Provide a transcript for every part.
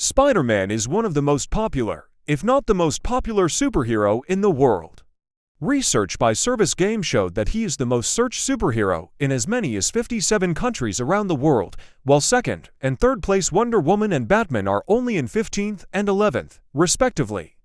Spider-Man is one of the most popular, if not the most popular superhero in the world. Research by Service Game showed that he is the most searched superhero in as many as 57 countries around the world, while second and third place Wonder Woman and Batman are only in 15th and 11th, respectively.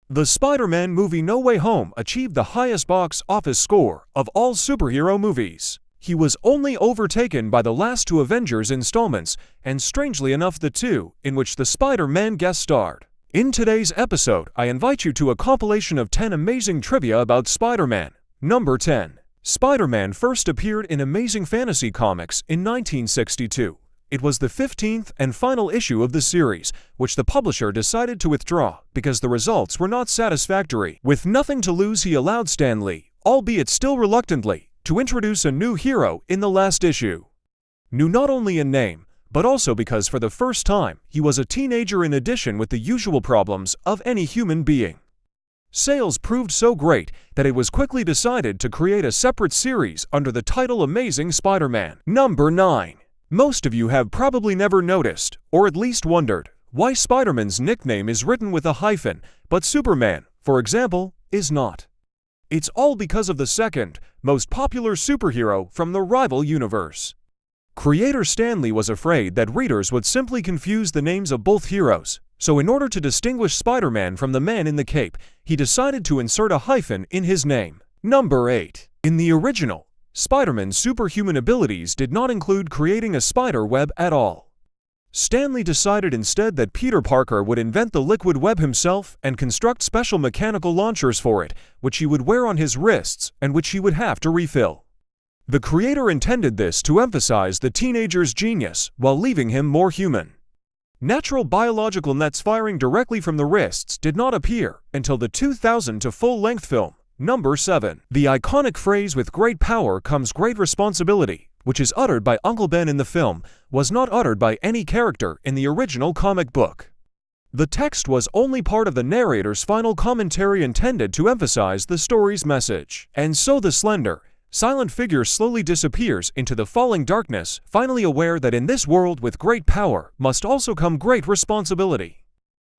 The Spider-Man movie No Way Home achieved the highest box office score of all superhero movies. He was only overtaken by the last two Avengers installments, and strangely enough the two in which the Spider-Man guest starred. In today's episode, I invite you to a compilation of 10 amazing trivia about Spider-Man. Number 10. Spider-Man first appeared in Amazing Fantasy Comics in 1962. It was the 15th and final issue of the series, which the publisher decided to withdraw because the results were not satisfactory. With nothing to lose, he allowed Stan Lee, albeit still reluctantly, to introduce a new hero in the last issue. New not only in name, but also because for the first time, he was a teenager in addition with the usual problems of any human being. Sales proved so great that it was quickly decided to create a separate series under the title Amazing Spider-Man. Number 9. Most of you have probably never noticed, or at least wondered, why Spider-Man's nickname is written with a hyphen, but Superman, for example, is not. It's all because of the second most popular superhero from the rival universe. Creator Stan Lee was afraid that readers would simply confuse the names of both heroes, so in order to distinguish Spider-Man from the Man in the Cape, he decided to insert a hyphen in his name. Number 8. In the original, Spider-Man's superhuman abilities did not include creating a spider web at all. Stan Lee decided instead that Peter Parker would invent the liquid web himself and construct special mechanical launchers for it, which he would wear on his wrists and which he would have to refill. The creator intended this to emphasize the teenager's genius while leaving him more human. Natural biological nets firing directly from the wrists did not appear until the 2000 full-length film. Number 7. The iconic phrase "with great power comes great responsibility," which is uttered by Uncle Ben in the film, was not uttered by any character in the original comic book. The text was only part of the narrator's final commentary intended to emphasize the story's message. And so the slender, silent figure slowly disappears into the falling darkness, finally aware that in this world with great power must also come great responsibility.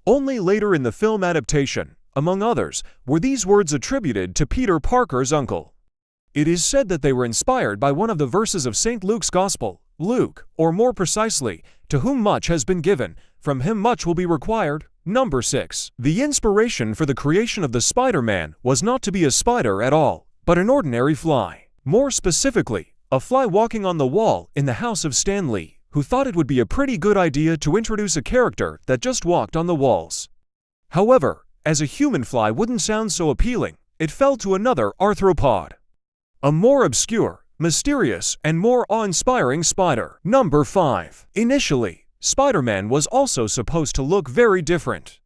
Only later in the film adaptation, among others, were these words attributed to Peter Parker's uncle. It is said that they were inspired by one of the verses of St. Luke's Gospel. Luke, or more precisely, to whom much has been given, from him much will be required. Number 6. The inspiration for the creation of the Spider-Man was not to be a spider at all, but an ordinary fly. More specifically, a fly walking on the wall in the house of Stan Lee, who thought it would be a pretty good idea to introduce a character that just walked on the walls. However, as a human fly wouldn't sound so appealing, it fell to another arthropod. A more obscure, mysterious, and more awe-inspiring spider. Number 5. Initially, Spider-Man was also supposed to look very different.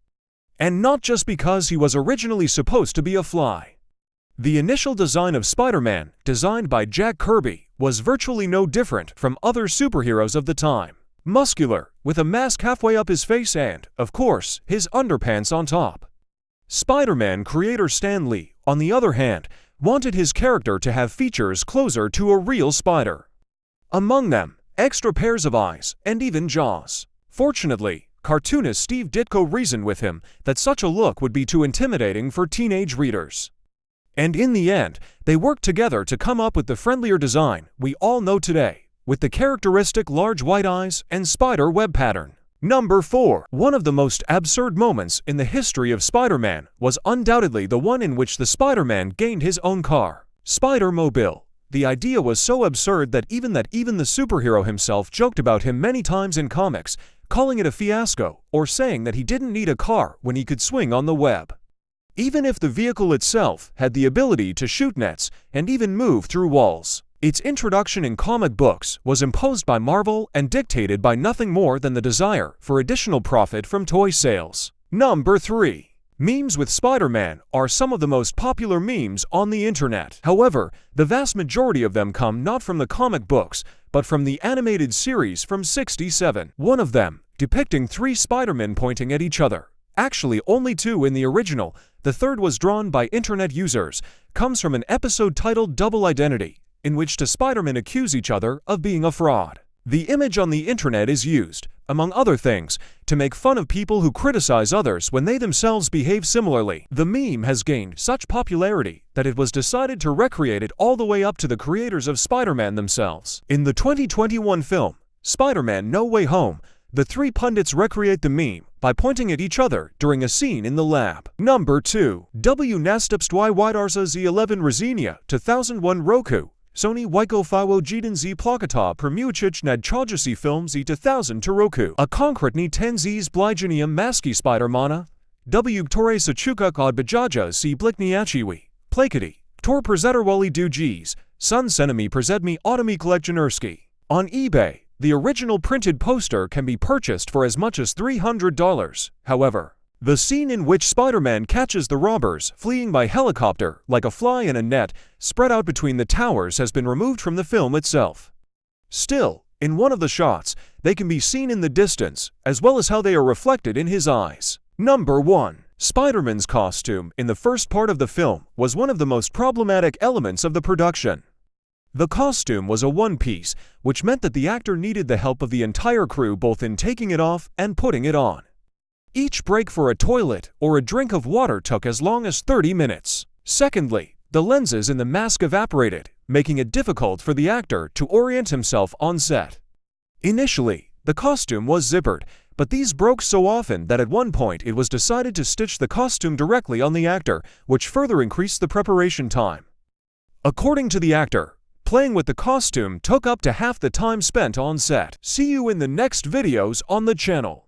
And not just because he was originally supposed to be a fly. The initial design of Spider-Man, designed by Jack Kirby, was virtually no different from other superheroes of the time. Muscular, with a mask halfway up his face and, of course, his underpants on top. Spider-Man creator Stan Lee, on the other hand, wanted his character to have features closer to a real spider. Among them, extra pairs of eyes and even jaws. Fortunately, cartoonist Steve Ditko reasoned with him that such a look would be too intimidating for teenage readers. And in the end, they worked together to come up with the friendlier design we all know today, with the characteristic large white eyes and spider web pattern. Number 4. One of the most absurd moments in the history of Spider-Man was undoubtedly the one in which the Spider-Man gained his own car, Spider-Mobile. The idea was so absurd that even the superhero himself joked about him many times in comics, calling it a fiasco or saying that he didn't need a car when he could swing on the web. Even if the vehicle itself had the ability to shoot nets and even move through walls. Its introduction in comic books was imposed by Marvel and dictated by nothing more than the desire for additional profit from toy sales. Number 3. Memes with Spider-Man are some of the most popular memes on the internet. However, the vast majority of them come not from the comic books, but from the animated series from '67. One of them, depicting 3 Spider-Men pointing at each other. Actually, only 2 in the original, the third was drawn by internet users, comes from an episode titled Double Identity, in which the Spider-Men accuse each other of being a fraud. The image on the internet is used, among other things, to make fun of people who criticize others when they themselves behave similarly. The meme has gained such popularity that it was decided to recreate it all the way up to the creators of Spider-Man themselves. In the 2021 film, Spider-Man: No Way Home, the three pundits recreate the meme by pointing at each other during a scene in the lab. Number 2. W następstwie widarza z 11 września 2001 roku. Sony wycofało jeden z plakata premiuchich nadchodzący film z 2000 roku. A konkretnie ten z zbliżeniem maski Spidermana, w której saczukach odbijała z blikniaczywi, plakati, które prezentowały długiz, sun cenami prezentmi automi kolekcjonerski. On eBay, the original printed poster can be purchased for as much as $300. However, the scene in which Spider-Man catches the robbers fleeing by helicopter like a fly in a net spread out between the towers has been removed from the film itself. Still, in one of the shots, they can be seen in the distance, as well as how they are reflected in his eyes. Number 1. Spider-Man's costume in the first part of the film was one of the most problematic elements of the production. The costume was a one-piece, which meant that the actor needed the help of the entire crew both in taking it off and putting it on. Each break for a toilet or a drink of water took as long as 30 minutes. Secondly, the lenses in the mask evaporated, making it difficult for the actor to orient himself on set. Initially, the costume was zippered, but these broke so often that at one point it was decided to stitch the costume directly on the actor, which further increased the preparation time. According to the actor, playing with the costume took up to half the time spent on set. See you in the next videos on the channel.